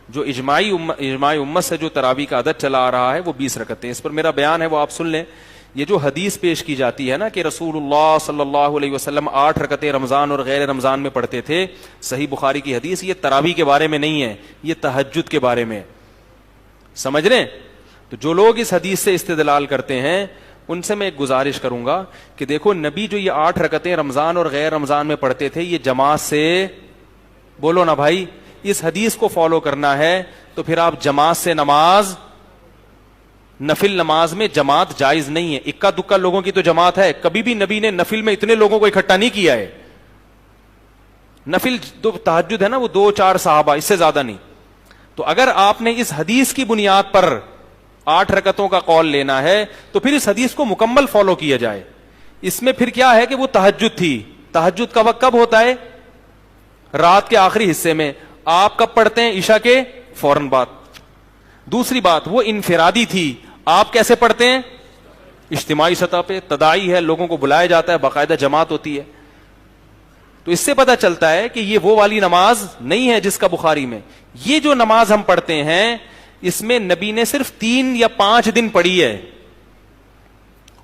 جو اجماع امت سے جو تراویح کا عدد چلا آ رہا ہے وہ 20 رکعتیں. اس پر میرا بیان ہے وہ آپ سن لیں. یہ جو حدیث پیش کی جاتی ہے نا کہ رسول اللہ صلی اللہ علیہ وسلم 8 رکعتیں رمضان اور غیر رمضان میں پڑھتے تھے, صحیح بخاری کی حدیث, یہ تراویح کے بارے میں نہیں ہے, یہ تہجد کے بارے میں. سمجھ رہے ہیں؟ تو جو لوگ اس حدیث سے استدلال کرتے ہیں ان سے میں ایک گزارش کروں گا کہ دیکھو نبی جو یہ 8 رکعتیں رمضان اور غیر رمضان میں پڑھتے تھے یہ جماعت سے, بولو نا بھائی, اس حدیث کو فالو کرنا ہے تو پھر آپ جماعت سے نماز, نفل نماز میں جماعت جائز نہیں ہے. اکا دکا لوگوں کی تو جماعت ہے, کبھی بھی نبی نے نفل میں اتنے لوگوں کو اکٹھا نہیں کیا ہے. نفل تو تہجد ہے نا وہ 2-4 صحابہ, اس سے زیادہ نہیں. تو اگر آپ نے اس حدیث کی بنیاد پر 8 رکعتوں کا قول لینا ہے تو پھر اس حدیث کو مکمل فالو کیا جائے. اس میں پھر کیا ہے کہ وہ تہجد تھی. تہجد کا وقت کب ہوتا ہے؟ رات کے آخری حصے میں. آپ کب پڑھتے ہیں؟ عشاء کے فوراً بعد. دوسری بات, وہ انفرادی تھی. آپ کیسے پڑھتے ہیں؟ اجتماعی سطح پہ, تداعی ہے, لوگوں کو بلایا جاتا ہے, باقاعدہ جماعت ہوتی ہے. تو اس سے پتہ چلتا ہے کہ یہ وہ والی نماز نہیں ہے جس کا بخاری میں. یہ جو نماز ہم پڑھتے ہیں اس میں نبی نے صرف 3 یا 5 دن پڑھی ہے,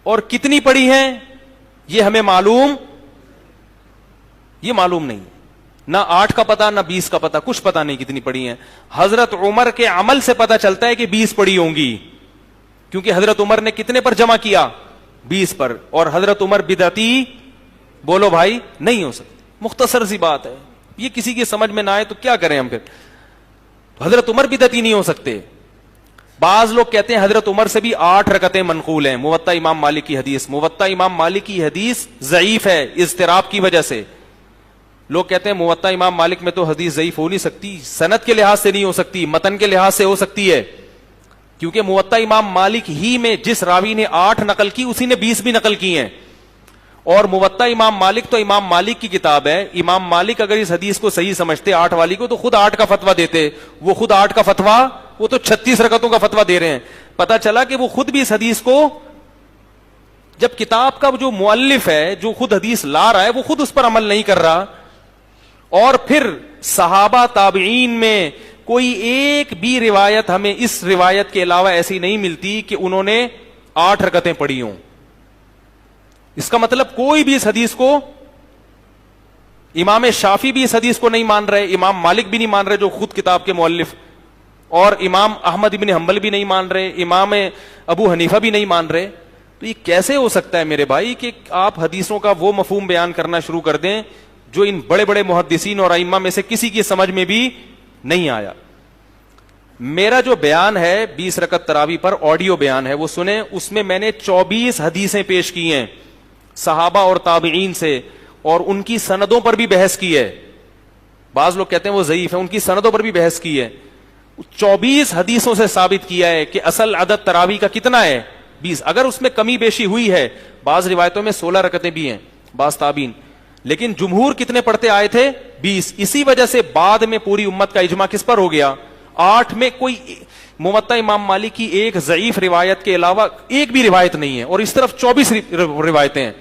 اور کتنی پڑھی ہے یہ ہمیں معلوم نہیں. نہ 8 کا پتہ, نہ 20 کا پتہ, کچھ پتہ نہیں کتنی پڑھی ہیں. حضرت عمر کے عمل سے پتہ چلتا ہے کہ 20 پڑھی ہوں گی, کیونکہ حضرت عمر نے کتنے پر جمع کیا؟ 20 پر. اور حضرت عمر بدعتی, بولو بھائی, نہیں ہو سکتے. مختصر سی بات ہے, یہ کسی کی سمجھ میں نہ آئے تو کیا کریں ہم پھر. حضرت عمر بدعتی نہیں ہو سکتے. بعض لوگ کہتے ہیں حضرت عمر سے بھی 8 رکعتیں منقول ہیں. موطا امام مالک کی حدیث, موطا امام مالک کی حدیث ضعیف ہے اضطراب کی وجہ سے. لوگ کہتے ہیں موطا امام مالک میں تو حدیث ضعیف ہو نہیں سکتی, سند کے لحاظ سے نہیں ہو سکتی, متن کے لحاظ سے ہو سکتی ہے, کیونکہ موطا امام مالک ہی میں جس راوی نے 8 نقل کی اسی نے 20 بھی نقل کی ہیں. اور موطا امام مالک تو امام مالک کی کتاب ہے. امام مالک اگر اس حدیث کو صحیح سمجھتے 8 والی کو تو خود 8 کا فتویٰ دیتے. وہ خود 8 کا فتویٰ, وہ تو 36 رکعتوں کا فتویٰ دے رہے ہیں. پتہ چلا کہ وہ خود بھی اس حدیث کو, جب کتاب کا جو مؤلف ہے جو خود حدیث لا رہا ہے وہ خود اس پر عمل نہیں کر رہا. اور پھر صحابہ تابعین میں کوئی ایک بھی روایت ہمیں اس روایت کے علاوہ ایسی نہیں ملتی کہ انہوں نے 8 رکعتیں پڑھی ہوں. اس کا مطلب کوئی بھی اس حدیث کو, امام شافعی بھی اس حدیث کو نہیں مان رہے, امام مالک بھی نہیں مان رہے جو خود کتاب کے مؤلف, اور امام احمد بن حنبل بھی نہیں مان رہے, امام ابو حنیفہ بھی نہیں مان رہے. تو یہ کیسے ہو سکتا ہے میرے بھائی کہ آپ حدیثوں کا وہ مفہوم بیان کرنا شروع کر دیں جو ان بڑے بڑے محدثین اور ائمہ میں سے کسی کی سمجھ میں بھی نہیں آیا. میرا جو بیان ہے 20 رکعت تراویح پر, آڈیو بیان ہے, وہ سنیں. اس میں میں نے 24 حدیثیں پیش کی ہیں صحابہ اور تابعین سے, اور ان کی سندوں پر بھی بحث کی ہے. بعض لوگ کہتے ہیں وہ ضعیف ہے, ان کی سندوں پر بھی بحث کی ہے. 24 حدیثوں سے ثابت کیا ہے کہ اصل عدد تراویح کا کتنا ہے؟ 20. اگر اس میں کمی بیشی ہوئی ہے, بعض روایتوں میں 16 رکعتیں بھی ہیں بعض تابعین, لیکن جمہور کتنے پڑھتے آئے تھے؟ 20. اسی وجہ سے بعد میں پوری امت کا اجماع کس پر ہو گیا؟ 8 میں کوئی موطا امام مالک کی ایک ضعیف روایت کے علاوہ ایک بھی روایت نہیں ہے, اور اس طرف 24 روایتیں ہیں.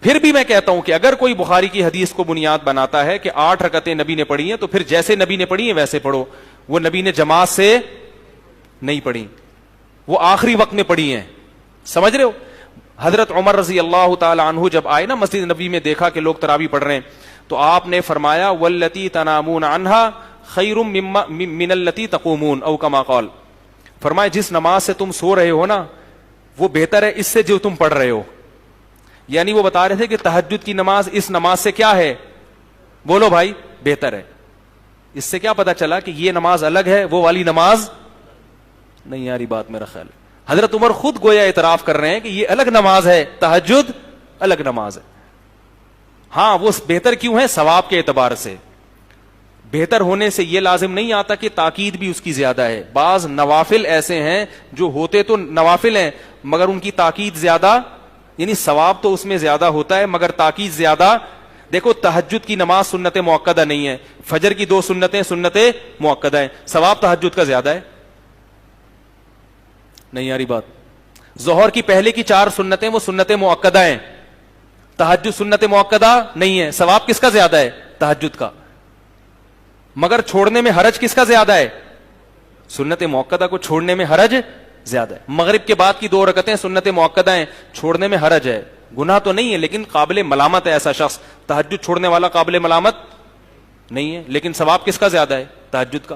پھر بھی میں کہتا ہوں کہ اگر کوئی بخاری کی حدیث کو بنیاد بناتا ہے کہ 8 رکعتیں نبی نے پڑھی ہیں تو پھر جیسے نبی نے پڑھی ہیں ویسے پڑھو. وہ نبی نے جماعت سے نہیں پڑھی, وہ آخری وقت میں پڑھی ہیں. سمجھ رہے ہو؟ حضرت عمر رضی اللہ تعالی عنہ جب آئے نا مسجد نبی میں, دیکھا کہ لوگ تراویح پڑھ رہے ہیں, تو آپ نے فرمایا واللتی تنامون عنہا خیر من اللتی تقومون او کما قال. فرمایا جس نماز سے تم سو رہے ہو نا وہ بہتر ہے اس سے جو تم پڑھ رہے ہو. یعنی وہ بتا رہے تھے کہ تہجد کی نماز اس نماز سے کیا ہے؟ بولو بھائی, بہتر ہے. اس سے کیا پتا چلا کہ یہ نماز الگ ہے, وہ والی نماز نہیں. یاری بات میرا خیال ہے حضرت عمر خود گویا اعتراف کر رہے ہیں کہ یہ الگ نماز ہے, تہجد الگ نماز ہے. ہاں وہ بہتر کیوں ہے؟ ثواب کے اعتبار سے. بہتر ہونے سے یہ لازم نہیں آتا کہ تاکید بھی اس کی زیادہ ہے. بعض نوافل ایسے ہیں جو ہوتے تو نوافل ہیں مگر ان کی تاکید زیادہ, یعنی ثواب تو اس میں زیادہ ہوتا ہے مگر تاکید زیادہ. دیکھو تہجد کی نماز سنت مؤکدہ نہیں ہے, فجر کی 2 سنتیں سنت مؤکدہ ہیں, ثواب تہجد کا زیادہ ہے. نہیں یاری بات. ظہر کی پہلے کی 4 سنتیں وہ سنت مؤکدہ ہیں, تہجد سنت مؤکدہ نہیں ہے, ثواب کس کا زیادہ ہے؟ تہجد کا. مگر چھوڑنے میں حرج کس کا زیادہ ہے؟ سنت موقدہ کو چھوڑنے میں حرج زیادہ ہے. مغرب کے بعد کی 2 رکعتیں سنت موقدہ ہیں, چھوڑنے میں حرج ہے, گناہ تو نہیں ہے لیکن قابل ملامت ہے ایسا شخص. تہجد چھوڑنے والا قابل ملامت نہیں ہے, لیکن ثواب کس کا زیادہ ہے؟ تہجد کا.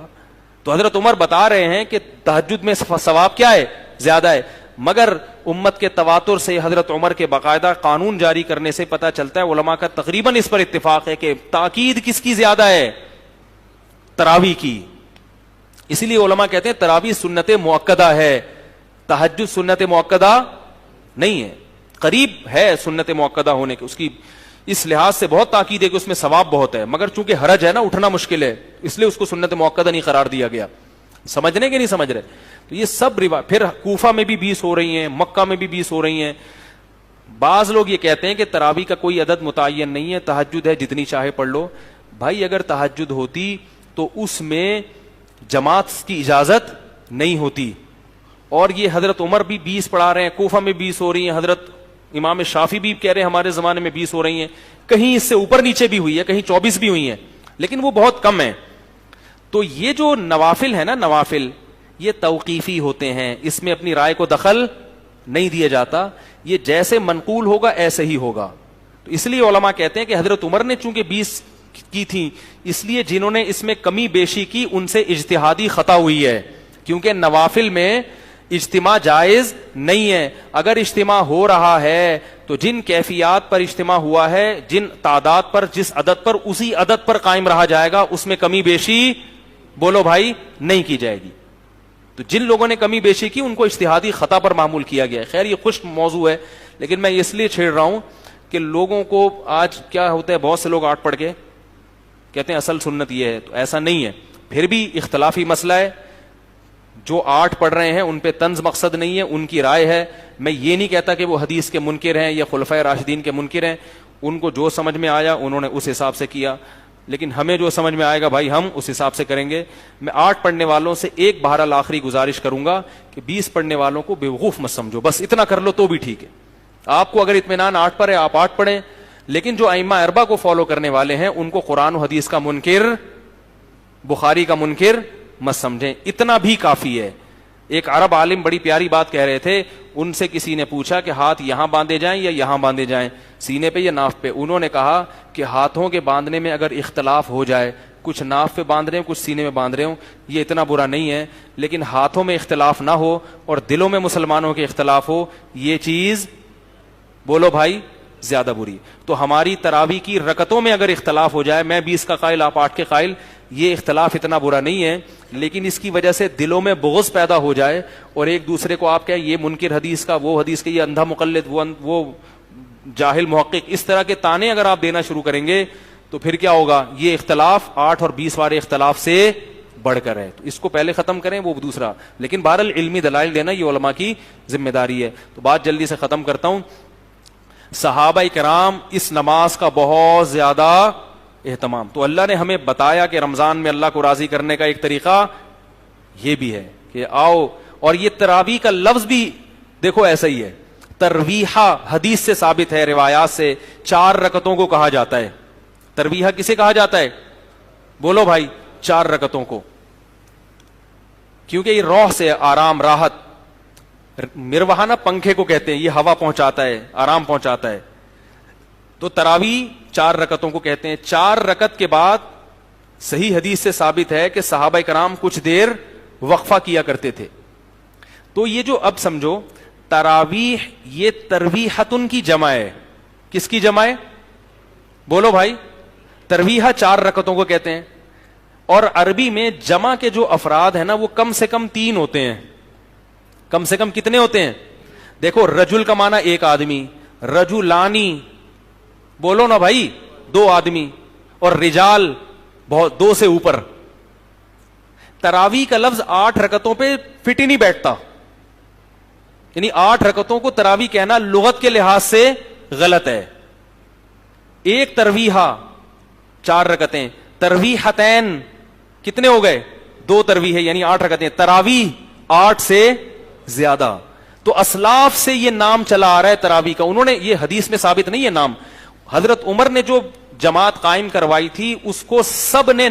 تو حضرت عمر بتا رہے ہیں کہ تہجد میں ثواب کیا ہے؟ زیادہ ہے. مگر امت کے تواتر سے, حضرت عمر کے باقاعدہ قانون جاری کرنے سے پتہ چلتا ہے, علماء کا تقریباً اس پر اتفاق ہے کہ تاکید کس کی زیادہ ہے؟ تراویح کی. اسی لیے علماء کہتے ہیں تراویح سنت مؤکدہ ہے, تہجد سنت مؤکدہ نہیں ہے. قریب ہے سنت مؤکدہ ہونے کے, اس کی اس لحاظ سے بہت تاکید ہے کہ اس میں ثواب بہت ہے, مگر چونکہ حرج ہے نا, اٹھنا مشکل ہے, اس لیے اس کو سنت مؤکدہ نہیں قرار دیا گیا. سمجھنے کے نہیں سمجھ رہے؟ تو یہ سب روایت. پھر کوفہ میں بھی 20 ہو رہی ہیں, مکہ میں بھی 20 ہو رہی ہیں. بعض لوگ یہ کہتے ہیں کہ تراویح کا کوئی عدد متعین نہیں ہے, تہجد ہے جتنی چاہے پڑھ لو. بھائی اگر تہجد ہوتی تو اس میں جماعت کی اجازت نہیں ہوتی, اور یہ حضرت عمر بھی 20 پڑھا رہے ہیں, کوفہ میں 20 ہو رہی ہیں, حضرت امام شافعی بھی کہہ رہے ہیں ہمارے زمانے میں 20 ہو رہی ہیں, کہیں اس سے اوپر نیچے بھی ہوئی ہے, کہیں 24 بھی ہوئی ہیں, لیکن وہ بہت کم ہے. تو یہ جو نوافل ہے نا, نوافل یہ توقیفی ہوتے ہیں, اس میں اپنی رائے کو دخل نہیں دیا جاتا, یہ جیسے منقول ہوگا ایسے ہی ہوگا. تو اس لیے علماء کہتے ہیں کہ حضرت عمر نے چونکہ 20 کی تھی, اس لیے جنہوں نے اس میں کمی بیشی کی ان سے اجتہادی خطا ہوئی ہے, کیونکہ نوافل میں اجتماع جائز نہیں ہے. اگر اجتماع ہو رہا ہے تو جن کیفیات پر اجتماع ہوا ہے, جن تعداد پر, جس عدد پر, اسی عدد پر قائم رہا جائے گا, اس میں کمی بیشی بولو بھائی نہیں کی جائے گی. تو جن لوگوں نے کمی بیشی کی ان کو اجتہادی خطا پر معمول کیا گیا ہے. خیر یہ خشک موضوع ہے, لیکن میں اس لیے چھیڑ رہا ہوں کہ لوگوں کو آج کیا ہوتا ہے, بہت سے لوگ آٹھ پڑھ کے کہتے ہیں اصل سنت یہ ہے, تو ایسا نہیں ہے. پھر بھی اختلافی مسئلہ ہے, جو 8 پڑھ رہے ہیں ان پہ طنز مقصد نہیں ہے, ان کی رائے ہے. میں یہ نہیں کہتا کہ وہ حدیث کے منکر ہیں یا خلفائے راشدین کے منکر ہیں, ان کو جو سمجھ میں آیا انہوں نے اس حساب سے کیا, لیکن ہمیں جو سمجھ میں آئے گا بھائی ہم اس حساب سے کریں گے. میں 8 پڑھنے والوں سے ایک بہرحال آخری گزارش کروں گا کہ 20 پڑھنے والوں کو بیوقوف مت سمجھو, بس اتنا کر لو تو بھی ٹھیک ہے. آپ کو اگر اطمینان 8 پر ہے آپ 8 پڑھیں, لیکن جو ائمہ اربعہ کو فالو کرنے والے ہیں ان کو قرآن و حدیث کا منکر, بخاری کا منکر مت سمجھیں, اتنا بھی کافی ہے. ایک عرب عالم بڑی پیاری بات کہہ رہے تھے, ان سے کسی نے پوچھا کہ ہاتھ یہاں باندھے جائیں یا یہاں باندھے جائیں, سینے پہ یا ناف پہ. انہوں نے کہا کہ ہاتھوں کے باندھنے میں اگر اختلاف ہو جائے, کچھ ناف پہ باندھ رہے ہوں کچھ سینے میں باندھ رہے ہوں, یہ اتنا برا نہیں ہے, لیکن ہاتھوں میں اختلاف نہ ہو اور دلوں میں مسلمانوں کے اختلاف ہو, یہ چیز بولو بھائی زیادہ بری. تو ہماری تراویح کی رکعتوں میں اگر اختلاف ہو جائے, میں 20 کا قائل آپ 8 کے قائل, یہ اختلاف اتنا برا نہیں ہے, لیکن اس کی وجہ سے دلوں میں بغض پیدا ہو جائے اور ایک دوسرے کو آپ کہیں یہ منکر حدیث کا, وہ حدیث کا, یہ اندھا مقلد, وہ جاہل محقق, اس طرح کے تانے اگر آپ دینا شروع کریں گے تو پھر کیا ہوگا, یہ اختلاف 8 اور 20 والے اختلاف سے بڑھ کر ہے. تو اس کو پہلے ختم کریں, وہ دوسرا. لیکن بہرحال علمی دلائل دینا یہ علماء کی ذمہ داری ہے. تو بات جلدی سے ختم کرتا ہوں. صحابہ کرام اس نماز کا بہت زیادہ اہتمام, تو اللہ نے ہمیں بتایا کہ رمضان میں اللہ کو راضی کرنے کا ایک طریقہ یہ بھی ہے کہ آؤ, اور یہ تراویح کا لفظ بھی دیکھو ایسا ہی ہے, ترویحہ حدیث سے ثابت ہے, روایات سے 4 رکعتوں کو کہا جاتا ہے. ترویحہ کسے کہا جاتا ہے بولو بھائی, 4 رکعتوں کو, کیونکہ یہ روح سے آرام, راحت. مروحانہ پنکھے کو کہتے ہیں, یہ ہوا پہنچاتا ہے, آرام پہنچاتا ہے. تو تراویح 4 رکعتوں کو کہتے ہیں. 4 رکعت کے بعد صحیح حدیث سے ثابت ہے کہ صحابہ کرام کچھ دیر وقفہ کیا کرتے تھے. تو یہ جو اب سمجھو تراویح یہ ترویحتن کی جمع ہے. کس کی جمع ہے بولو بھائی, ترویحہ 4 رکعتوں کو کہتے ہیں. اور عربی میں جمع کے جو افراد ہیں نا وہ کم سے کم 3 ہوتے ہیں. کم سے کم کتنے ہوتے ہیں؟ دیکھو رجل کا معنی ایک آدمی, رجلانی بولو نا بھائی 2 آدمی, اور رجال بہت 2 سے اوپر. تراویح کا لفظ 8 رکعتوں پہ فٹ ہی نہیں بیٹھتا, یعنی 8 رکعتوں کو تراویح کہنا لغت کے لحاظ سے غلط ہے. ایک ترویحہ 4 رکعتیں, ترویحتین کتنے ہو گئے 2 ترویح ہے یعنی 8 رکعتیں. تراویح 8 سے زیادہ. تو اسلاف سے یہ نام چلا آ رہا ہے تراویح کا, انہوں نے, یہ حدیث میں ثابت نہیں ہے نام. حضرت عمر نے جو جماعت قائم کروائی تھی اس کو سب نے